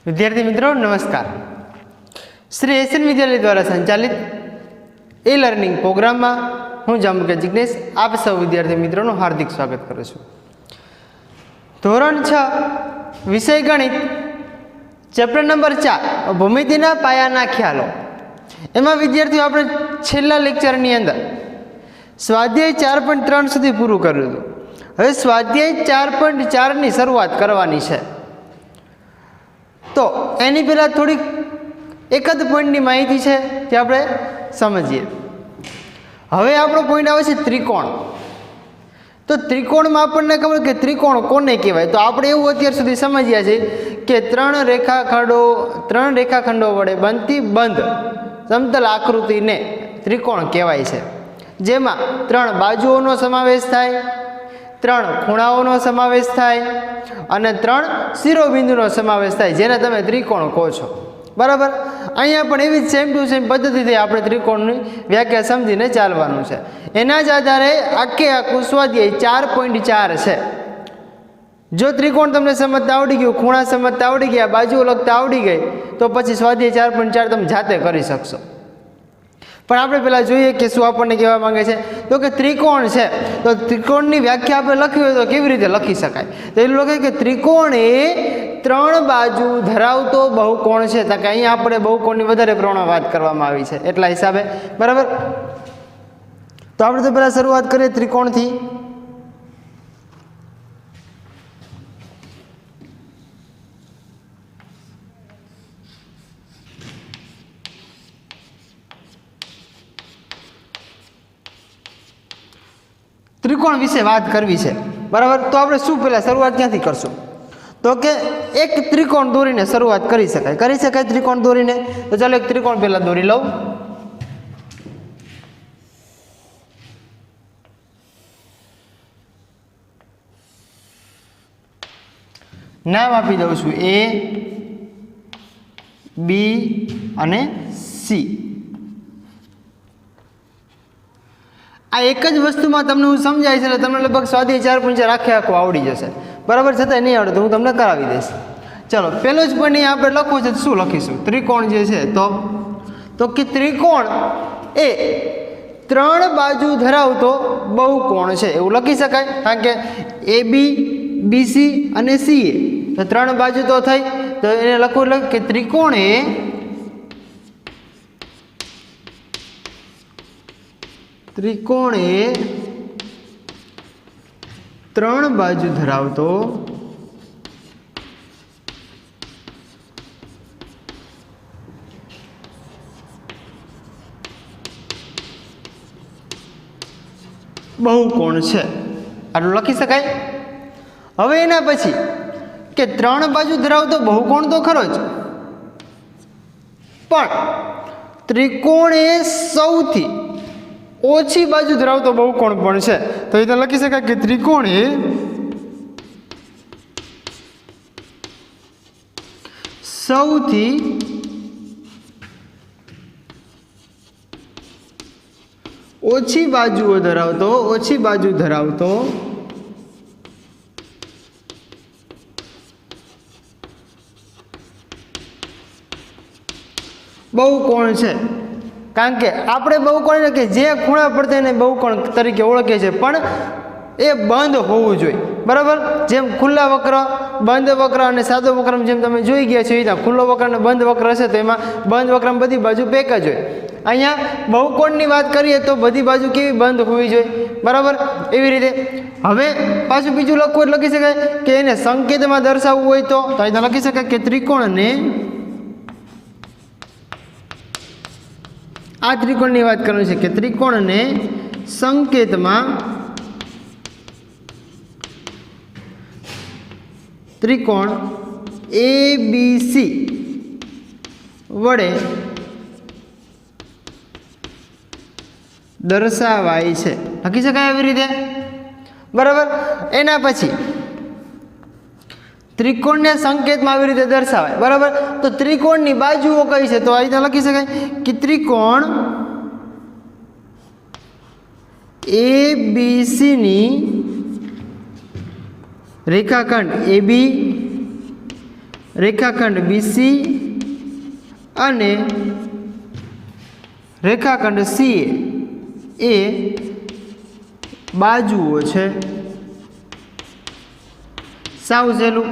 विद्यार्थी मित्रों नमस्कार। श्री एसएन विद्यालय द्वारा संचालित ई लर्निंग प्रोग्राम में हूँ जांबुकिया जिग्नेश आप सब विद्यार्थी मित्रों हार्दिक स्वागत करूँ छूँ। धोरण 6 विषय गणित चैप्टर नंबर 4 भूमितिना पायाना ख्यालों एमां विद्यार्थीओ आपणे छेल्ला लेक्चरनी अंदर स्वाध्याय 4.3 सुधी पूरुं कर्युं हतुं। हवे स्वाध्याय 4.4 नी शरूआत करवानी छे। तो एनी पहला थोड़ी एकद पॉइंट की माहिती है जे आपणे समझीए। हवे आपणो पॉइंट आवे छे त्रिकोण। तो त्रिकोण में आपने खबर कि त्रिकोण कोने कहेवाय। तो आपणे एवुं अत्यार सुधी समझ्या छे कि त्रण रेखाखंडो वडे बनती बंध समतल आकृति ने त्रिकोण कहेवाय छे, जेमां त्रण बाजुओनो समावेश थाय, त्रण खूणाओनो समावेश थाय अने त्रण शिरोबिंदुनो समावेश थाय, जेने तमे त्रिकोण कहो छो। बराबर। अहींया पण एवी सेम टू सेम पद्धतिथी आपणे त्रिकोणनी व्याख्या समजीने चालवानुं छे। एना ज आधारे आखे आखुं स्वाध्याय 4.4 छे। जो त्रिकोण तमने समजता आवडी गयुं, खूणा समजता आवडी गया, बाजुओ लखता आवडी गई, तो पछी स्वाध्याय 4.4 તમે જાતે કરી શકશો। पण આપણે પહેલા જોઈએ કે શું આપણને કહેવા માંગે છે। તો કે ત્રિકોણ છે, તો ત્રિકોણની વ્યાખ્યા આપણે લખવી હોય તો કેવી રીતે લખી શકાય? તો એ લખે કે ત્રિકોણ એ ત્રણ બાજુ ધરાવતો બહુકોણ છે। તો કે અહીંયા આપણે બહુકોણની વધારે પ્રમાણમાં વાત કરવામાં આવી છે એટલા હિસાબે। બરાબર। તો આપણે તો પહેલા શરૂઆત કરીએ ત્રિકોણથી। त्रिकोण विषे बात करवी है। बराबर। तो आपणे शू पहला शुरुआत क्यांथी करशुं? तो के एक त्रिकोण दोरीने शुरुआत करी शकाय त्रिकोण दोरीने। तो चलो एक त्रिकोण पहला दोरी लઉં। नाम आपी दઉં છું ए बी અને सी। आ एक ज वस्तु में तमने हूँ समझाय छे, तमने लगभग स्वाध्याय 4.4 आखे आखो आवड़ी जशे। बराबर। छतांय नहीं आवडे तो हूँ तमने करावी दईश। चलो पहलो ज पॉइंट आपणे लखवो छे, शुं लखीशुं? त्रिकोण जे छे तो कि त्रिकोण ए त्रण बाजू धरावतो बहुकोण छे एवुं लखी शकाय। कारण के ए बी बी सी अने सी ए तो त्रण बाजू तो थई, तो एने लखवुं कि त्रिकोण ए त्रण बाजू धरावतो बहुकोण छे। आटલું લખી શકાય। હવે એના પછી કે ત્રણ બાજુ ધરાવતો बहुकोण તો ખરો જ, પણ ત્રિકોણ એ સૌથી ओછી बाजू धरावतो बहुकोण पण छे। तो ये लखी शकाय कि त्रिकोण ए सौथी ओછી बाजू धरावतो बहुकोण छे। कारण के आपणे बहुकोण के जे खूणा पर तेने बहुकोण तरीके ओळखीए छीए, पण ए बंध होवुं जोईए। बराबर। जेम खुल्ला वक्र, बंध वक्र अने सादो वक्र जेम तमे जोई गया छो, ए खुल्लो वक्र अने बंध वक्र हशे तो एमां बंध वक्रमा बधी बाजू एक ज होय। अहींया बहुकोणनी वात करीए तो बधी बाजू केवी बंध होवी जोईए। बराबर। एवी रीते हवे पाछुं बीजुं लखવું लखी शकाय कि एने संकेतमां दर्शावવું होय तो अहींया लखी शकाय कि त्रिकोणने आ त्रिकोण की बात करनी है कि त्रिकोण ने संकेत में त्रिकोण ए बी सी वडे दर्शावाय छे। लखी शकाय एवी रीते। बराबर। एना पछी त्रिकोण ने संकेत में आई रीते दर्शावाय। बराबर। तो त्रिकोण की बाजुओ कई है तो आ रीते लखी शकाय कि त्रिकोण ए बी सी नी रेखाखंड ए बी રેખાખંડ BC અને રેખાખંડ CA એ બાજુઓ છે. સાવ સહેલું.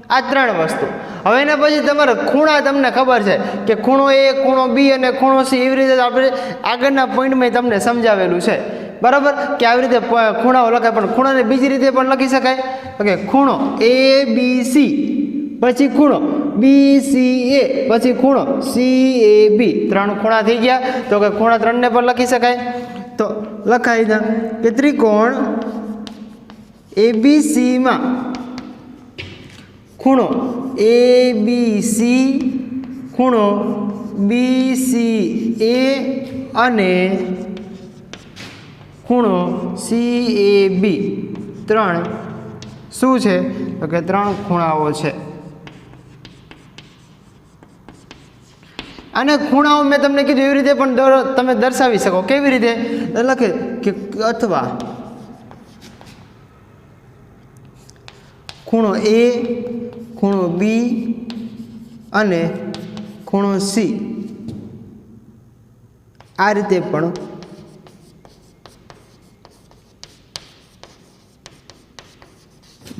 આ ત્રણ વસ્તુ. હવે એના પછી તમારે ખૂણા તમને ખબર છે કે ખૂણો A, ખૂણો B અને ખૂણો C, એવી રીતે આપણે આગળના પોઈન્ટમાં તમને સમજાવેલું છે, બરાબર, કે આવી રીતે ખૂણાઓ લખાય. પણ ખૂણાને બીજી રીતે પણ લખી શકાય. ઓકે, ખૂણો ABC પછી ખૂણો BCA પછી ખૂણો CAB. ત્રણ ખૂણા થઈ ગયા. તો કે ખૂણા ત્રણને પણ લખી શકાય. તો લખાઈ દે કે ત્રિકોણ ABC માં ખૂણો ABC, ખૂણો BCA અને ખૂણો CAB ત્રણ શું છે? તો કે ત્રણ ખૂણાઓ છે. અને ખૂણાઓ મેં તમને કીધું એવી રીતે પણ તમે દર્શાવી શકો. કેવી રીતે? લખે કે અથવા ખૂણો A, ખૂણો B અને ખૂણો C આ રીતે પણ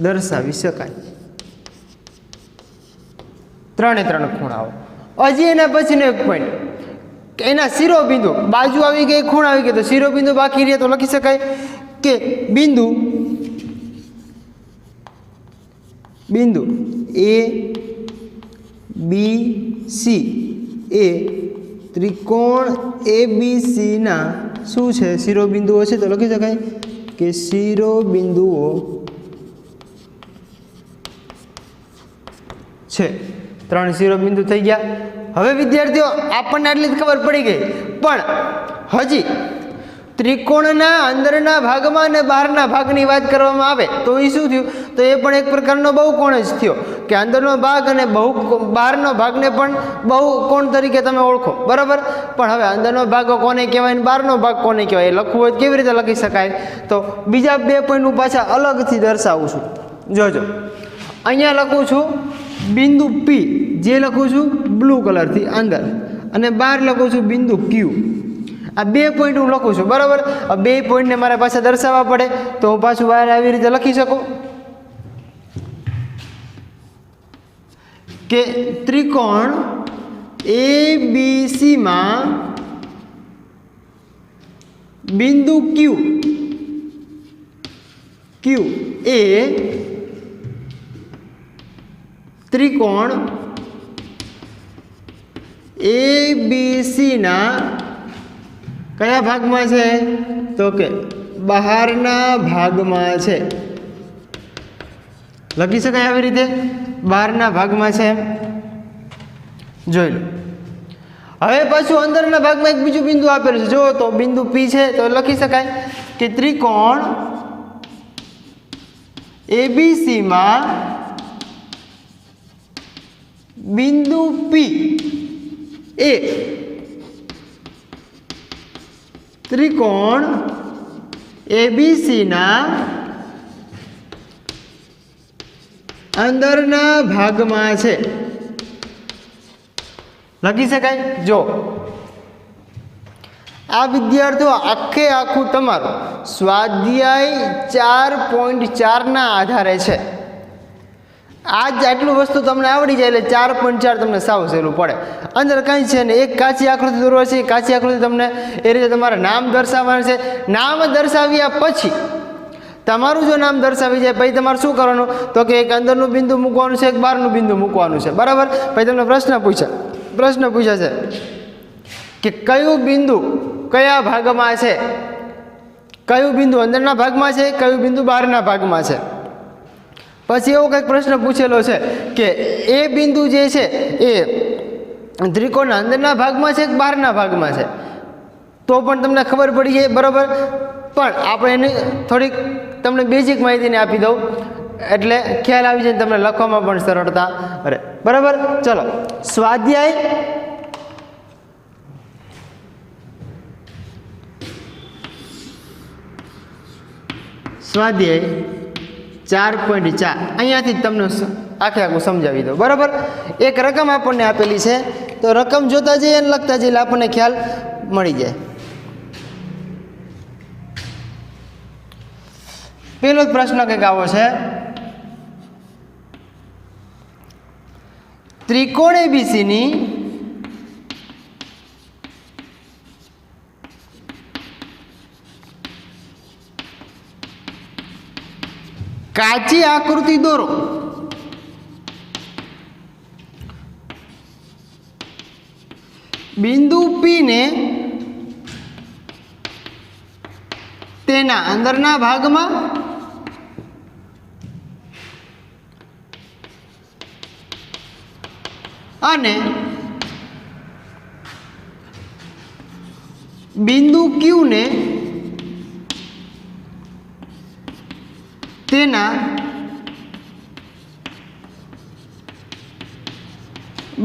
દર્શાવી શકાય. ત્રણે ત્રણ ખૂણાઓ. હજી એના પછીનો એક પોઈન્ટ, એના શિરોબિંદુ, બાજુ આવી ગઈ, ખૂણ આવી ગઈ, તો શિરોબિંદુ બાકી રહે. તો લખી શકાય કે બિંદુ A, B, C એ ત્રિકોણ ABC ના શું છે? શિરોબિંદુઓ છે. તો લખી શકાય કે શિરોબિંદુઓ છે. ત્રણ શિરોબિંદુ થઈ ગયા. હવે વિદ્યાર્થીઓ આપણને આટલી જ ખબર પડી ગઈ, પણ હજી ત્રિકોણના અંદરના ભાગમાં અને બહારના ભાગની વાત કરવામાં આવે તો એ શું થયું? તો એ પણ એક પ્રકારનો બહુકોણ જ થયો, કે અંદરનો ભાગ અને બહારનો ભાગને પણ બહુકોણ તરીકે તમે ઓળખો, બરાબર. પણ હવે અંદરનો ભાગ કોને કહેવાય અને બહારનો ભાગ કોને કહેવાય એ લખવું હોય કેવી રીતે લખી શકાય? તો બીજા બે પોઈન્ટ હું પાછા અલગથી દર્શાવું છું. જોજો, અહીંયા લખું છું બિંદુ P, જે લખું છું બ્લુ કલરથી અંદર, અને બહાર લખું છું બિંદુ Q. આ બે પોઈન્ટ હું લખું છું, બરાબર. આ બે પોઈન્ટને મારે પાછા દર્શાવવા પડે, તો હું પાછું બહાર આવી રીતે લખી શકું કે ત્રિકોણ ABC માં બિંદુ Q એ ત્રિકોણ ABC ના કયા ભાગમાં છે? તો કે બહારના ભાગમાં છે. લખી શકાય આવી રીતે, બહારના ભાગમાં છે. જોઈ લો. હવે પાછું અંદરના ભાગમાં એક બીજું બિંદુ આપેલું છે. જો તો બિંદુ P છે, તો લખી શકાય કે ત્રિકોણ ABC માં બિંદુ P એ ત્રિકોણ ABC ના અંદરના ભાગમાં છે. લખી શકાય. જો આ વિદ્યાર્થીઓ આખે આખું તમારું સ્વાધ્યાય 4.4 ના આધારે છે. આજ આટલું વસ્તુ તમને આવડી જાય એટલે 4.4 તમને સાવ સહેલું પડે. અંદર કંઈ છે ને, એક કાચી આકૃતિ દોરવા છે. કાચી આકૃતિ તમને એ રીતે તમારે નામ દર્શાવવાનું છે. નામ દર્શાવ્યા પછી તમારું જો નામ દર્શાવી જાય પછી તમારે શું કરવાનું? તો કે એક અંદરનું બિંદુ મૂકવાનું છે, એક બહારનું બિંદુ મૂકવાનું છે, બરાબર. પછી તમને પ્રશ્ન પૂછ્યા છે કે કયું બિંદુ કયા ભાગમાં છે, કયું બિંદુ અંદરના ભાગમાં છે, કયું બિંદુ બહારના ભાગમાં છે. પછી એવો કંઈક પ્રશ્ન પૂછેલો છે કે એ બિંદુ જે છે એ ત્રિકોણના અંદરના ભાગમાં છે કે બહારના ભાગમાં છે, તો પણ તમને ખબર પડી જાય, બરાબર. પણ આપણે એની થોડીક તમને બેઝિક માહિતીને આપી દઉં એટલે ખ્યાલ આવી જાય, તમને લખવામાં પણ સરળતા રહે, બરાબર. ચલો, સ્વાધ્યાય 4.4 અહીંયાથી તમને આખે આખું સમજાવી દઉં, બરાબર. એક રકમ આપણને આપેલી છે, તો રકમ જોતા જઈએ અને લખતા જઈએ એટલે આપણને ખ્યાલ મળી જાય. પહેલો જ પ્રશ્ન કંઈક આવો છે, ત્રિકોણ એબીસીની કાચી આકૃતિ દોરો. બિંદુ પી ને તેના અંદરના ભાગમાં અને બિંદુ ક્યુ ને તેના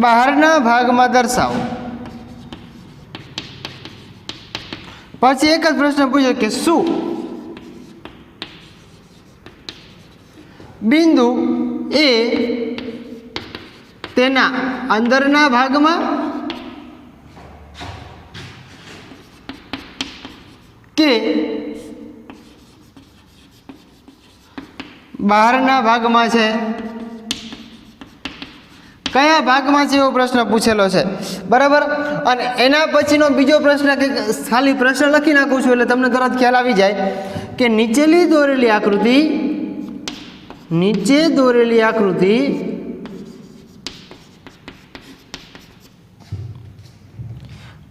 બહારના ભાગમાં દર્શાવો. પછી એક જ પ્રશ્ન પૂછ્યો કે શું બિંદુ એ તેના અંદરના ભાગમાં કે બહારના ભાગમાં છે? કયા ભાગમાં છે એવો પ્રશ્ન પૂછેલો છે, બરાબર. અને એના પછીનો બીજો પ્રશ્ન કે ખાલી પ્રશ્ન લખી નાખું છું એટલે તમને તરત ખ્યાલ આવી જાય કે નીચે દોરેલી આકૃતિ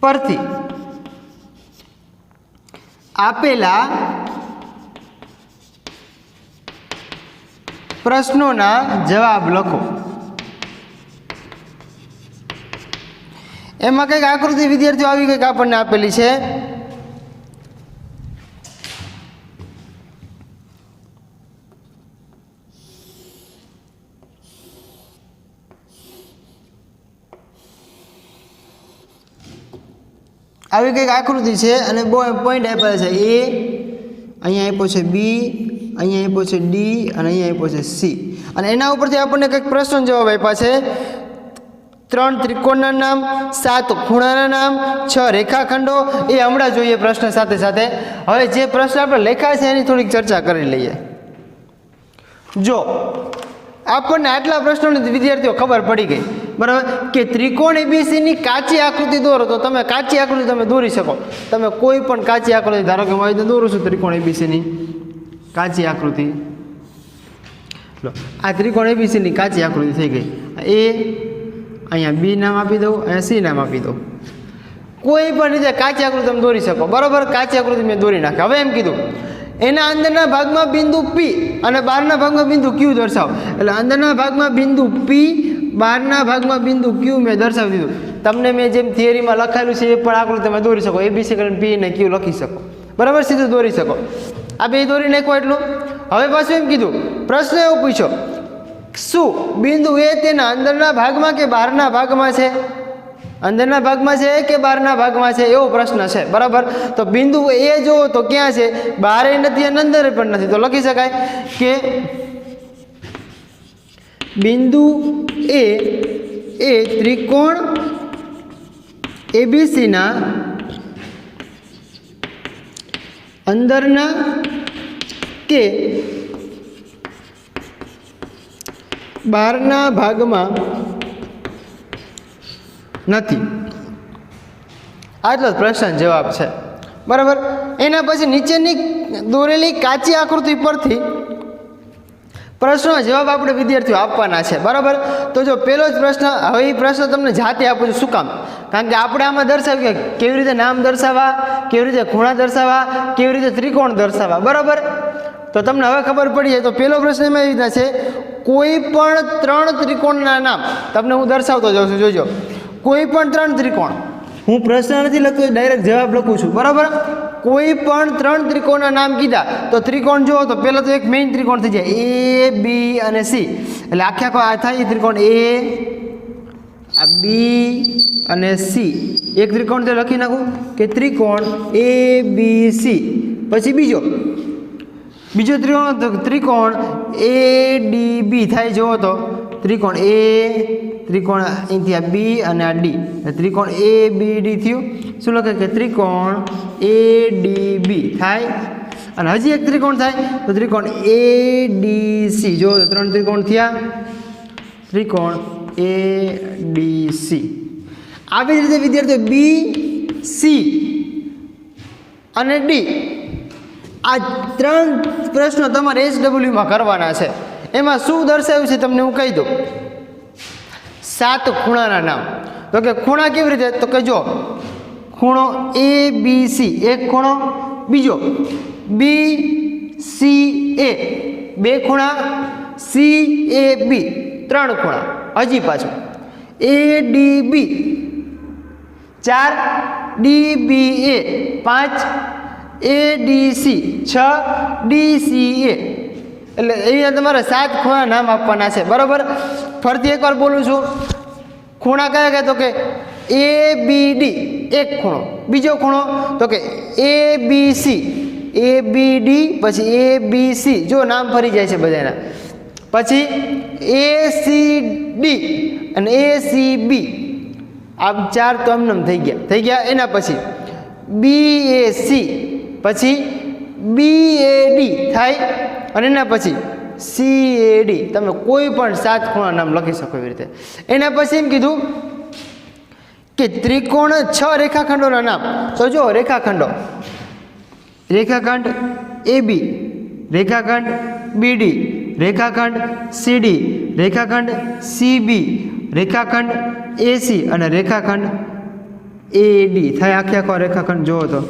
પરથી આપેલા પ્રશ્નોના જવાબ લખો. એમાં કંઈક આકૃતિ વિદ્યાર્થીઓ આવી કંઈક આપણને આપેલી છે. આવી કંઈક આકૃતિ છે અને પોઈન્ટ આપેલા છે. એ અહીંયા આપ્યો છે, બી અહીંયા આપ્યો છે, ડી અને અહીંયા આપ્યો છે, સી. અને એના ઉપરથી આપણને કંઈક પ્રશ્ન જવાબ આપ્યા છે. 3 ત્રિકોણના નામ, 7 ખૂણાના નામ, 6 રેખાખંડો. એ હમણાં જોઈએ પ્રશ્ન સાથે સાથે. હવે જે પ્રશ્ન આપણે લખ્યા છે એની થોડીક ચર્ચા કરી લઈએ. જો આપણને આટલા પ્રશ્નોની વિદ્યાર્થીઓ ખબર પડી ગઈ, બરાબર, કે ત્રિકોણ એબીસીની કાચી આકૃતિ દોરો. તો તમે કાચી આકૃતિ તમે દોરી શકો. તમે કોઈ પણ કાચી આકૃતિ, ધારો કે હું આવી રીતે દોરું છું ત્રિકોણ એબીસીની કાચી આકૃતિ. લો, આ ત્રિકોણ એબીસીની કાચી આકૃતિ થઈ ગઈ. એ અહીંયા બી નામ આપી દઉં, અહીંયા સી નામ આપી દઉં. કોઈ પણ રીતે કાચી આકૃતિ તમે દોરી શકો, બરાબર. કાચી આકૃતિ મેં દોરી નાખી. હવે એમ કીધું એના અંદરના ભાગમાં બિંદુ પી અને બહારના ભાગમાં બિંદુ ક્યુ દર્શાવો. એટલે અંદરના ભાગમાં બિંદુ પી, બહારના ભાગમાં બિંદુ ક્યુ મેં દર્શાવી દીધું. તમને મેં જેમ થિયરીમાં લખાયેલું છે એ પણ આકૃતિ તમે દોરી શકો. એબીસી કરીને પી ને ક્યુ લખી શકો, બરાબર, સીધું દોરી શકો. આ બે દોરી નાખો એટલું. હવે પાછું એમ કીધું, પ્રશ્ન એવો પૂછ્યો, શું બિંદુ એ તેના અંદરના ભાગમાં કે બહારના ભાગમાં છે? અંદરના ભાગમાં છે કે બહારના ભાગમાં છે એવો પ્રશ્ન છે, બરાબર. તો બિંદુ એ જોવો તો ક્યાં છે? બહારે નથી અને અંદર પણ નથી. તો લખી શકાય કે બિંદુ એ ત્રિકોણ એબીસીના અંદરના કે બહારના ભાગમાં નથી. આટલો જ પ્રશ્ન જવાબ છે, બરાબર. એના પછી નીચેની દોરેલી કાચી આકૃતિ પરથી પ્રશ્નનો જવાબ આપણે વિદ્યાર્થીઓ આપવાના છે, બરાબર. તો જો પહેલો જ પ્રશ્ન, હવે એ પ્રશ્ન તમને જાતે આપું છું. શું કામ? કારણ કે આપણે આમાં દર્શાવ્યું કે કેવી રીતે નામ દર્શાવવા, કેવી રીતે ખૂણા દર્શાવવા, કેવી રીતે ત્રિકોણ દર્શાવવા, બરાબર. તો તમને હવે ખબર પડી જાય. તો પહેલો પ્રશ્ન એમાં એવી રીતના છે, કોઈ પણ 3 ત્રિકોણના નામ તમને હું દર્શાવતો જાઉં છું, જોજો. કોઈ પણ 3 ત્રિકોણ, હું પ્રશ્ન નથી લખતો, ડાયરેક્ટ જવાબ લખું છું, બરાબર. કોઈ પણ 3 ત્રિકોણના નામ કીધા તો ત્રિકોણ જુઓ તો પહેલાં તો એક મેઇન ત્રિકોણ થઈ જાય, એ બી અને સી. એટલે આખે આખો આ થાય ત્રિકોણ એ, આ બી અને સી. એક ત્રિકોણ તો લખી નાખું કે ત્રિકોણ એ બી સી. પછી બીજો ત્રિકોણ એ ડી બી થાય, જુઓ તો ત્રિકોણ એ, ત્રિકોણ અહીંથી આ બી અને આ ડી, ત્રિકોણ એ બી ડી થયું. શું લખે કે ત્રિકોણ એ ડી બી થાય. અને હજી એક ત્રિકોણ થાય તો ત્રિકોણ એ ડી સી. જો 3 ત્રિકોણ થયા, ત્રિકોણ એ ડી સી. આવી જ રીતે વિદ્યાર્થીઓ બી સી અને ડી આ 3 પ્રશ્નો તમારે SWમાં કરવાના છે. એમાં શું દર્શાવ્યું છે તમને હું કહી દઉં. 7 ખૂણાના નામ. તો કે ખૂણા કેવી રીતે, તો કે જો ખૂણો એ બી સી એક ખૂણો, બીજો બી સી એ 2 ખૂણા, સી એ બી 3 ખૂણા, હજી પાછું એ ડી બી 4, ડી બી એ 5, એ ડી સી 6, ડી સી એ. એટલે અહીંયા તમારે 7 ખૂણા નામ આપવાના છે. બરાબર. ફરીથી એકવાર બોલું છું. ખૂણા કયા કયા, તો કે એ બી ડી એક ખૂણો, બીજો ખૂણો તો કે એ બી સી, એ બી ડી, પછી એ બી સી. જો નામ ફરી જાય છે બધાના. પછી એ સી ડી અને એ સી બી. આ 4 તો એમનેમ થઈ ગયા. એના પછી બી એ સી, પછી બી એ ડી થાય, અને એના પછી સી એ ડી. તમે કોઈ પણ 7 ખૂણા નામ લખી શકો એવી રીતે. એના પછી એમ કીધું કે ત્રિકોણ 6 રેખાખંડોના નામ. તો જો રેખાખંડો, રેખાખંડ એ બી, રેખાખંડ બી ડી, રેખાખંડ સી ડી, રેખાખંડ સી બી, રેખાખંડ એ સી અને રેખાખંડ એ ડી થાય. આખો રેખાખંડ જુઓ તો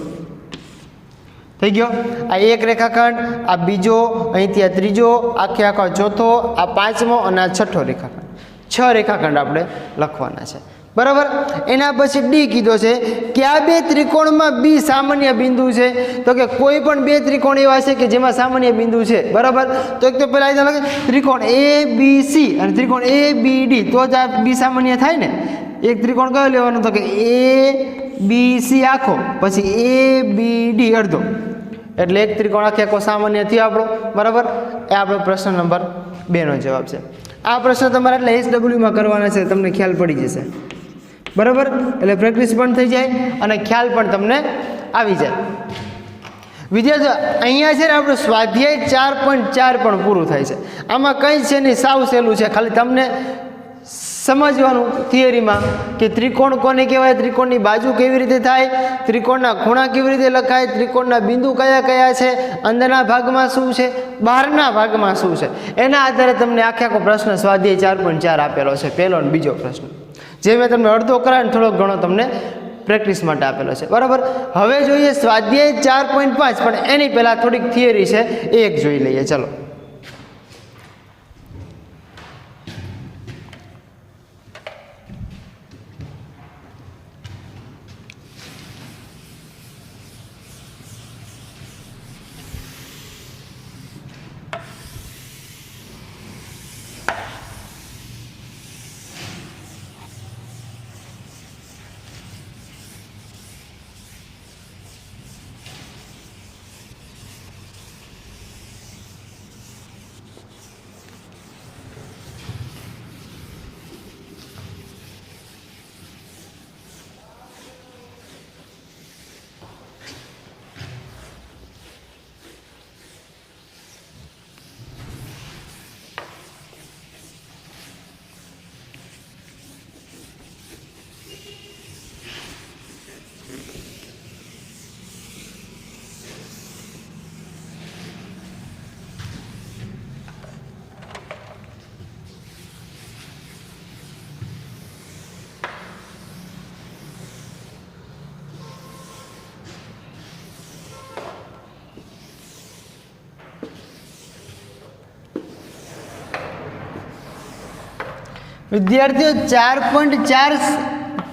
થઈ ગયો. આ એક રેખાખંડ, આ બીજો, અહીંથી આ ત્રીજો, આખો ચોથો, આ 5મો અને આ 6થો રેખાખંડ. 6 રેખાખંડ આપણે લખવાના છે. બરાબર. એના પછી ડી કીધો છે કે આ 2 ત્રિકોણમાં બી સામાન્ય બિંદુ છે. તો કે કોઈ પણ 2 ત્રિકોણ એવા છે કે જેમાં સામાન્ય બિંદુ છે. બરાબર. તો એક તો પહેલાં લખે ત્રિકોણ એ બી સી અને ત્રિકોણ એ બી ડી, તો જ આ બી સામાન્ય થાય ને. એક ત્રિકોણ કયો લેવાનો, તો કે એ બી સી આખો, પછી એ બી ડી અડધો, એટલે એક ત્રિકોણ આખો સામાન્ય થયો આપણો. બરાબર. એ આપણો પ્રશ્ન નંબર 2નો જવાબ છે. આ પ્રશ્ન તમારે એટલે SWમાં કરવાના છે, તમને ખ્યાલ પડી જશે. બરાબર. એટલે પ્રેક્ટિસ પણ થઈ જાય અને ખ્યાલ પણ તમને આવી જાય. વિદ્યાર્થીઓ અહીંયા છે ને આપણું સ્વાધ્યાય 4.4 પણ પૂરું થાય છે. આમાં કંઈ છે નહીં, સાવ સહેલું છે. ખાલી તમને સમજવાનું થિયરીમાં કે ત્રિકોણ કોને કહેવાય, ત્રિકોણની બાજુ કેવી રીતે થાય, ત્રિકોણના ખૂણા કેવી રીતે લખાય, ત્રિકોણના બિંદુ કયા કયા છે, અંદરના ભાગમાં શું છે, બહારના ભાગમાં શું છે. એના આધારે તમને આખો પ્રશ્ન સ્વાધ્યાય 4.4 આપેલો છે, પહેલો અને બીજો પ્રશ્ન. જે મેં તમને અડધો કરાય ને થોડોક ઘણો તમને પ્રેક્ટિસ માટે આપેલો છે. બરાબર. હવે જોઈએ સ્વાધ્યાય 4.5, પણ એની પહેલાં થોડીક થિયરી છે એ એક જોઈ લઈએ. ચલો. વિદ્યાર્થીઓ 4.4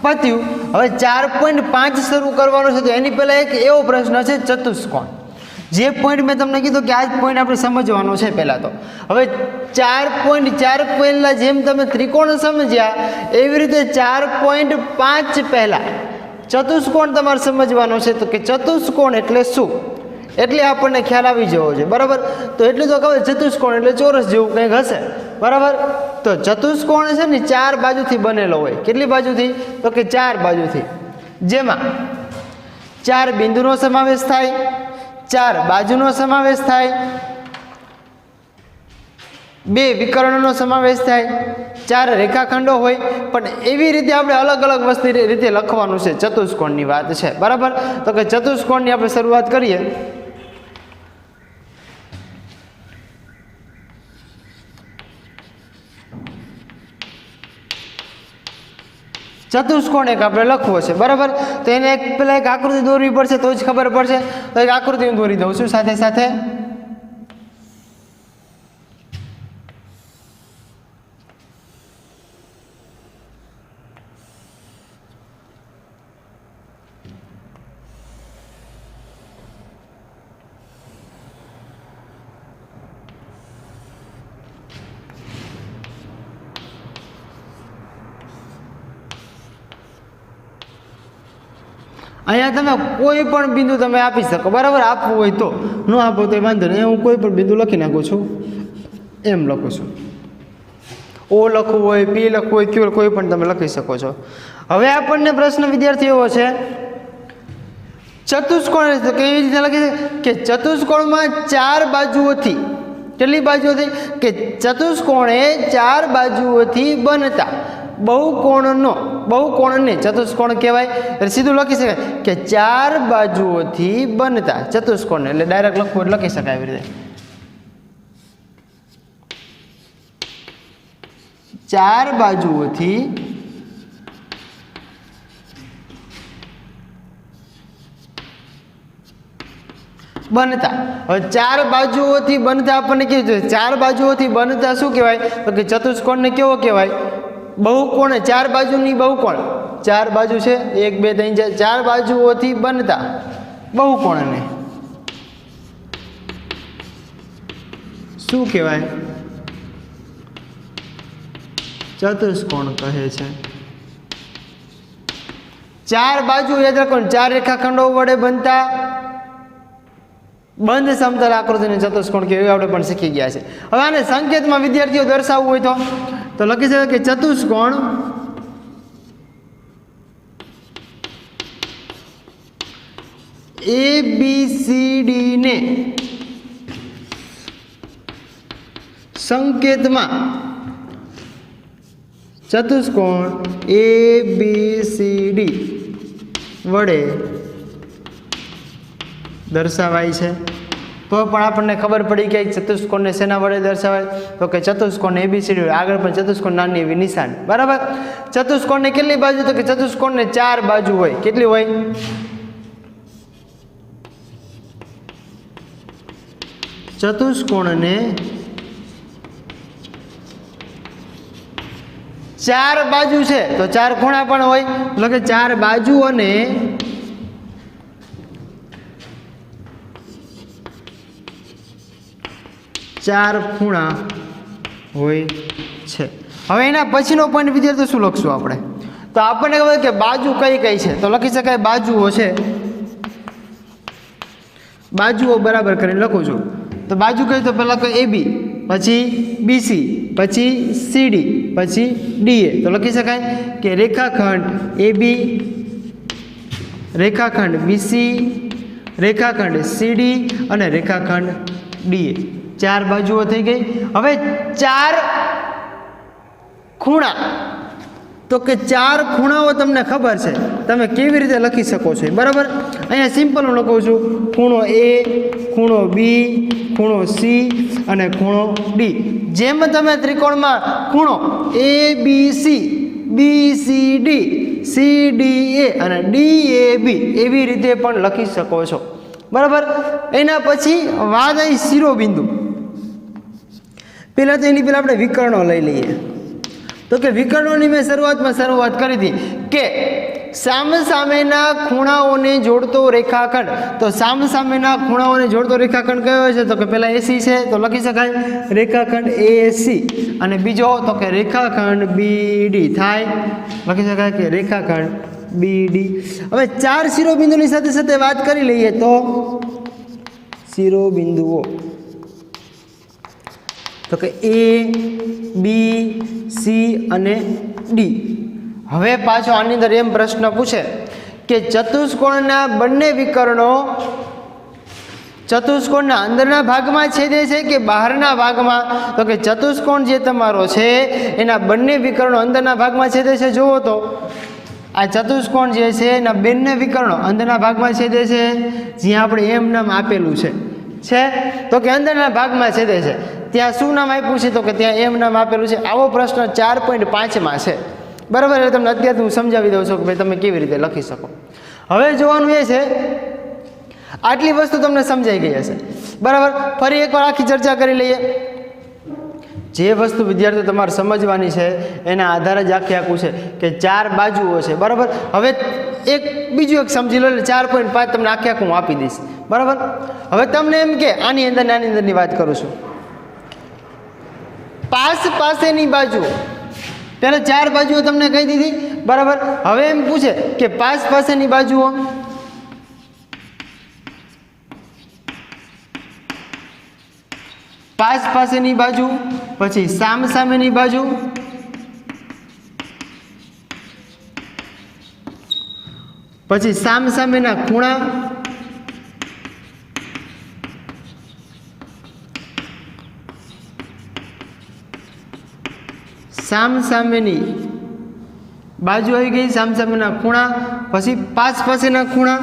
પત્યું. હવે 4.5 શરૂ કરવાનો છે. તો એની પહેલાં એક એવો પ્રશ્ન છે ચતુષ્કોણ. જે પોઈન્ટ મેં તમને કીધું કે આ જ પોઈન્ટ આપણે સમજવાનો છે પહેલાં. તો હવે 4.4 પહેલાં જેમ તમે ત્રિકોણ સમજ્યા એવી રીતે 4.5 પહેલાં ચતુષ્કોણ તમારે સમજવાનો છે. તો કે ચતુષ્કોણ એટલે શું એટલે આપણને ખ્યાલ આવી જવો જોઈએ, બરાબર. તો એટલું તો ખબર, ચતુષ્કોણ એટલે ચોરસ જેવું કંઈક હશે, બરાબર. તો ચતુષ્કોણ છે ને 4 બાજુથી બનેલો હોય. કેટલી બાજુથી? તો કે 4 બાજુથી, જેમાં 4 બિંદુનો સમાવેશ થાય, 4 બાજુનો સમાવેશ થાય, 2 વિકર્ણનો સમાવેશ થાય, 4 રેખાખંડો હોય. પણ એવી રીતે આપણે અલગ અલગ વસ્તુ રીતે લખવાનું છે. ચતુષ્કોણની વાત છે, બરાબર. તો કે ચતુષ્કોણની આપણે શરૂઆત કરીએ. ચતુષ્કોણ એક આપણે લખવો છે, બરાબર. તો એને પહેલાં એક આકૃતિ દોરવી પડશે, તો જ ખબર પડશે. તો એક આકૃતિ હું દોરી દઉં છું સાથે સાથે. અહીંયા તમે કોઈ પણ બિંદુ તમે આપી શકો, બરાબર. આપવું હોય તો, ન આપો તો વાંધો નહીં. હું કોઈ પણ બિંદુ લખી નાખું છું, એમ લખું છું. ઓ લખવું હોય, પી લખવું હોય, ક્યુ કોઈ પણ તમે લખી શકો છો. હવે આપણને પ્રશ્ન વિદ્યાર્થી એવો છે, ચતુષ્કોણ તો કેવી રીતે લખી છે કે ચતુષ્કોણમાં 4 બાજુઓથી, કેટલી બાજુઓથી? કે ચતુષ્કોણે 4 બાજુઓથી બનતા બહુકોણને ચતુષ્કોણ કહેવાય. એટલે સીધું લખી શકાય કે 4 બાજુઓથી બનતા ચતુષ્કોણ, એટલે ડાયરેક્ટ લખવું એટલે લખી શકાય આવી રીતે. 4 બાજુઓથી બનતા. હવે 4 બાજુઓથી બનતા આપણને કેવું છે? 4 બાજુઓથી બનતા શું કહેવાય? તો કે ચતુષ્કોણને કેવો કહેવાય? બહુકોણ. 4 બાજુની બહુકોણ, 4 બાજુ છે, 1 2 3 4 બાજુઓથી બનતા બહુકોણને શું કહેવાય? ચતુષ્કોણ કહે છે. 4 બાજુ યાદ રાખો, 4 રેખાખંડો વડે બનતા બંધ સમતલ આકૃતિને ચતુષ્કોણ કહેવાય. આપણે પણ શીખી ગયા છે. હવે આને સંકેતમાં વિદ્યાર્થીઓ દર્શાવવું હોય તો લખી શકાય કે ચતુષ્કોણ ABCD ને સંકેતમાં ચતુષ્કોણ ABCD વડે દર્શાવાય છે. તો પણ આપણને ખબર પડી કે ચતુષ્કોણને શેના વડે દર્શાવાય? તો કે ચતુષ્કોણ ABCD આગળ પણ ચતુષ્કોણ નાની એવી નિશાન, બરાબર. ચતુષ્કોણને કેટલી બાજુ? તો કે ચતુષ્કોણને 4 બાજુ હોય. કેટલી હોય? ચતુષ્કોણને 4 બાજુ છે તો 4 ખૂણા પણ હોય. એટલે કે 4 બાજુ અને 4 ખૂણા હોય છે. હવે એના પછીનો પોઈન્ટ વિદ્યાર્થીઓ શું લખશું આપણે? તો આપણને ખબર કે બાજુ કઈ કઈ છે, તો લખી શકાય બાજુઓ છે. બાજુઓ બરાબર કરીને લખું છું. તો બાજુ કઈ? તો પહેલાં કહે AB, પછી BC, પછી CD, પછી DA. તો લખી શકાય કે રેખાખંડ AB, રેખાખંડ BC, રેખાખંડ CD અને રેખાખંડ DA. 4 બાજુઓ થઈ ગઈ. હવે 4 ખૂણા, તો કે 4 ખૂણાઓ તમને ખબર છે, તમે કેવી રીતે લખી શકો છો, બરાબર. અહીંયા સિમ્પલ હું લખું છું, ખૂણો A, ખૂણો B, ખૂણો C અને ખૂણો D. જેમ તમે ત્રિકોણમાં ખૂણો ABC, BCD, CDA અને DAB એવી રીતે પણ લખી શકો છો, બરાબર. એના પછી વાત આવી શિરોબિંદુ. પહેલાં તો એની પહેલાં આપણે વિકર્ણો લઈ લઈએ. તો કે વિકર્ણોની મેં શરૂઆત કરી હતી કે સામસામેના ખૂણાઓને જોડતો રેખાખંડ. તો સામસામેના ખૂણાઓને જોડતો રેખાખંડ કયો છે? તો કે પહેલાં AC છે, તો લખી શકાય રેખાખંડ AC. અને બીજો તો કે રેખાખંડ BD થાય, લખી શકાય કે રેખાખંડ BD. હવે 4 શિરોબિંદુની સાથે સાથે વાત કરી લઈએ તો શિરોબિંદુઓ તો કે એ બી સી અને ડી. હવે પાછો આની અંદર એમ પ્રશ્ન પૂછે કે ચતુષ્કોણના બંને વિકર્ણો ચતુષ્કોણના અંદરના ભાગમાં છેદે છે કે બહારના ભાગમાં? તો કે ચતુષ્કોણ જે તમારો છે એના બંને વિકર્ણો અંદરના ભાગમાં છેદે છે. જુઓ તો આ ચતુષ્કોણ જે છે એના બંને વિકર્ણો અંદરના ભાગમાં છેદે છે, જ્યાં આપણે એમ નામ આપેલું છે તો કે અંદરના ભાગમાં છેદે છે. ત્યાં શું નામ આપ્યું છે? તો કે ત્યાં એમ નામ આપેલું છે. આવો પ્રશ્ન 4.5માં છે. બરાબર, એટલે તમને અત્યારથી હું સમજાવી દઉં છું કે ભાઈ તમે કેવી રીતે લખી શકો. હવે જોવાનું એ છે, આટલી વસ્તુ તમને સમજાઈ ગઈ હશે. બરાબર, ફરી એકવાર આખી ચર્ચા કરી લઈએ. જે વસ્તુ વિદ્યાર્થીઓ તમારે સમજવાની છે એના આધારે જ આખું છે કે 4 બાજુઓ છે. બરાબર, હવે બીજું એક સમજી લો એટલે 4.5 તમને આખું હું આપી દઈશ. બરાબર, હવે તમને એમ કે આની અંદરની વાત કરું છું. પાસેની બાજુ પહેલા 4 બાજુઓ તમને કહી દીધી. બરાબર, હવે એમ પૂછે કે પાસેની બાજુઓ. પાસેની બાજુ, પછી સામેની બાજુ, પછી સામેના ખૂણા, સામેની બાજુ આવી ગઈ, સામેના ખૂણા, પછી પાસેના ખૂણા,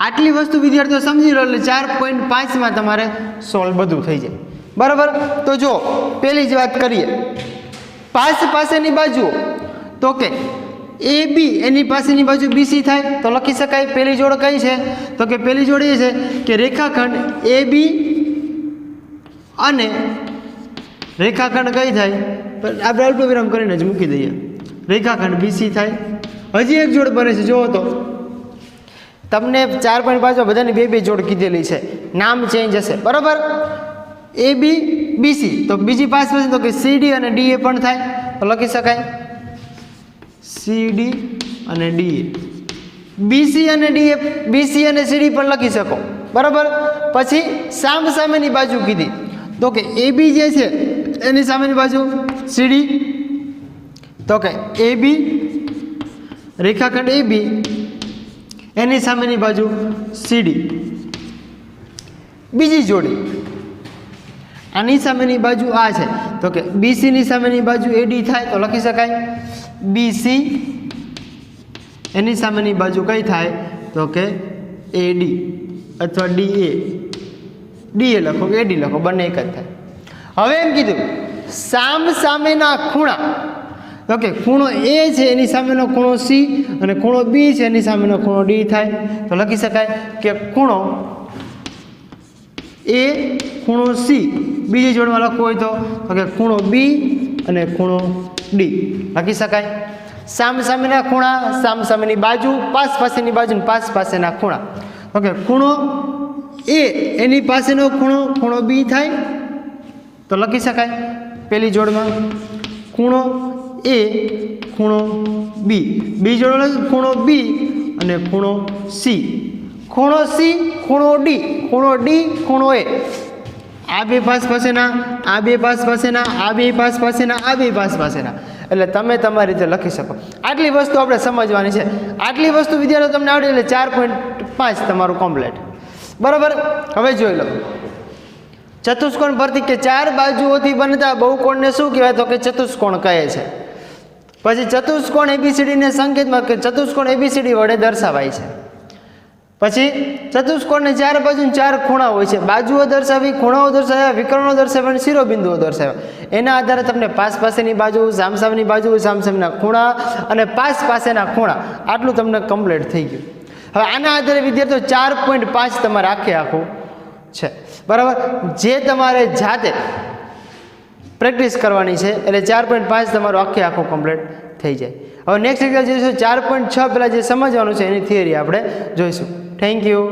આટલી વસ્તુ વિદ્યાર્થીઓ સમજી લો એટલે 4.5માં તમારે સોલ્વ બધું થઈ જાય. બરાબર, તો જો પહેલી જ વાત કરીએ પાસેની બાજુ, તો કે એ બી એની પાસેની બાજુ બીસી થાય તો લખી શકાય. પહેલી જોડ કઈ છે? તો કે પહેલી જોડ એ છે કે રેખાખંડ એ બી અને રેખાખંડ કઈ થાય? આપણે અલ્પવિરામ કરીને જ મૂકી દઈએ. રેખાખંડ બીસી થાય. હજી એક જોડ બને છે, જુઓ તો તમને 4.5 બધાની બે જોડ કીધેલી છે, નામ ચેન્જ હશે. બરાબર, એ બી બીસી તો બીજી પાસે તો કે સીડી અને ડીએ પણ થાય તો લખી શકાય સીડી અને ડીએ. બીસી અને ડીએ, બીસી અને સીડી પણ લખી શકો. બરાબર, પછી સામેની બાજુ કીધી તો કે એ બી જે છે એની સામેની બાજુ સીડી, તો કે એ બી રેખાખંડ એ બી એની સામેની બાજુ સીડી. બીજી જોડી આની સામેની બાજુ આ છે તો કે બીસીની સામેની બાજુ એડી થાય તો લખી શકાય બીસી, એની સામેની બાજુ કઈ થાય તો કે એડી અથવા ડીએ. ડીએ લખો કે એડી લખો, બંને એક જ થાય. હવે એમ કીધું સામેના ખૂણા, તો કે ખૂણો એ છે એની સામેનો ખૂણો સી અને ખૂણો બી છે એની સામેનો ખૂણો ડી થાય તો લખી શકાય કે ખૂણો એ ખૂણો સી. બીજી જોડમાં લખવું હોય તો કે ખૂણો બી અને ખૂણો ડી લખી શકાય. સામેના ખૂણા, સામેની બાજુ, પાસેની બાજુ ને પાસેના ખૂણા. ઓકે, ખૂણો એ એની પાસેનો ખૂણો બી થાય તો લખી શકાય પહેલી જોડમાં ખૂણો એ ખૂણો બી. બીજી જોડ ખૂણો બી અને ખૂણો સી. ખૂણો સી, ખૂણો ડી, ખૂણો ડી, ખૂણો એ. આ બે પાસેના, આ બે પાસેના, આ બે પાસેના, આ બે પાસેના. એટલે તમે તમારી રીતે લખી શકો. આટલી વસ્તુ આપણે સમજવાની છે. આટલી વસ્તુ વિદ્યાર્થીઓ તમને આવડે એટલે 4.5 તમારું કમ્પ્લીટ. બરાબર, હવે જોઈ લો ચતુષ્કોણ પરથી કે 4 બાજુઓથી બનતા બહુકોણને શું કહેવાય તો કે ચતુષ્કોણ કહે છે. પછી ચતુષ્કોણ એબીસીડીને સંકેતમાં કે ચતુષ્કોણ એબીસીડી વડે દર્શાવાય છે. પછી ચતુષ્કોણને 4 બાજુ 4 ખૂણા હોય છે. બાજુઓ દર્શાવી, ખૂણાઓ દર્શાવ્યા, વિકર્ણો દર્શાવ્યા અને શિરોબિંદુઓ દર્શાવ્યા. એના આધારે તમને પાસેની બાજુ, સામેની બાજુ, સામેના ખૂણા અને પાસેના ખૂણા આટલું તમને કમ્પ્લીટ થઈ ગયું. હવે આના આધારે વિદ્યાર્થીઓ 4.5 તમારે આખું છે. બરાબર, જે તમારે જાતે પ્રેક્ટિસ કરવાની છે એટલે 4.5 તમારું આખું કમ્પ્લીટ થઈ જાય. હવે નેક્સ્ટ લેક્ચર જોઈશું 4.6 પહેલાં જે સમજવાનું છે એની થિયરી આપણે જોઈશું. Thank you.